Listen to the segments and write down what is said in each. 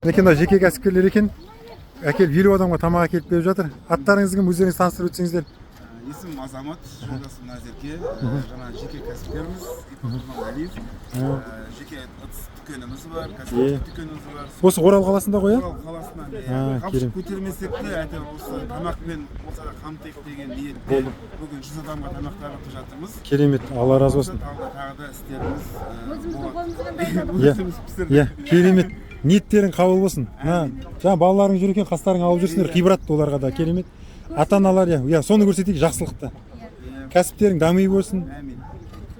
Екен жеке кәсіпкерлер екен. Әкел 50 адамға тамақ әкеліп беріп жатыр. Аттарыңыз кім, өздеріңіз таныстырып өтсеңіздер. Есімім Азамат, жолдасым Назерке. Жаңа жеке кәсіпкеріміз, Ипатурман Алиев. Жеке дүкеніміз бар, кәсіпкерлік дүкеніміз бар. Осы Орал қаласында ғой, Орал қаласынан. Қапшық көтермесек те, әйтеуір осы тамақпен болса да қамтайық деген ниетпен бүгін 100 адамға тамақ таратып жатырмыз. Керемет, Алла разы болсын. Тағы да істеріміз Иә, керемет. Ниеттерің қабыл болсын. Жаңа балаларың жүр екен, қастарың алып жүрсіңдер, ғибрат оларға да керемет. Ата-аналар, иә, соны көрсетейік, жақсылықты. Кәсіптерің дами болсын.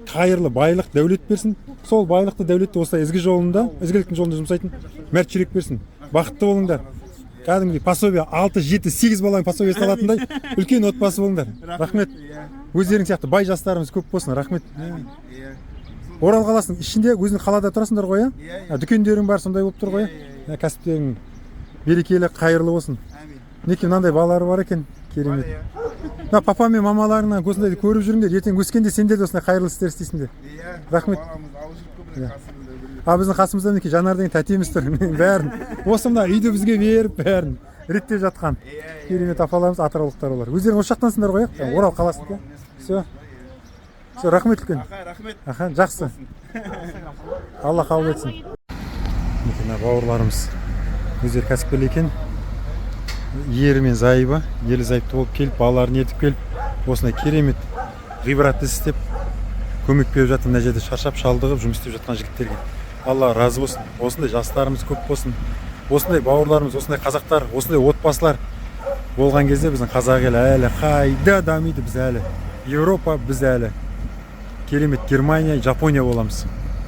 Қайырлы байлық, дәулет берсін. Сол байлықты, дәулетті осылай ізгі жолында, ізгіліктің жолында жұмсайтын мәрт жүрек берсін. Бақытты болыңдар. Кәдімгідей пособие 6, 7, 8 баланың пособиесін алатындай үлкен отбасы болыңдар. Рахмет. Өздерің сияқты бай жастарымыз көп болсын. Рахмет. Орал қаласының ішінде өзің қалада тұрасыңдар ғой, дүкендерің бар, сондай болып тұр ғой. Кәсіптерің берекелі, қайырлы болсын. Неке мынандай балалары бар екен, керемет. Папа мен мамаларыңнан осындайды көріп жүріңдер, ертең өскенде сендер де осындай қайырлы істер істейсіңдер. Рахмет. Біздің қасымызда неке Жанар деген тәтеміз тұр, бәрін. Осы мына үйді бізге беріп, бәрін реттеп жатқан. Керемет апаларымыз, атыраулықтар олар. Өздерің осы жақтансыңдар ғой, Орал қаласында. Все, рахмет үлкен. Рахмет. Жақсы. Алла қабыл етсін. Мына бауырларымыз өздері кәсіпкерлер екен. Ері мен зайыбы, елі зайыпты болып келіп, балаларын ертіп келіп, осындай керемет ғибратты істеп, көмек беріп жатыр. Мына жерде шаршап, шалдығып, жұмыс істеп жатқан жігіттерге. Алла разы болсын. Осындай жастарымыз көп болсын. Осындай бауырларымыз, осындай қазақтар, осындай отбасылар болған кезде біздің қазақ елі әлі қайда дамиды, біз әлі Европа, біз әлі керемет Германия, Жапония боламыз.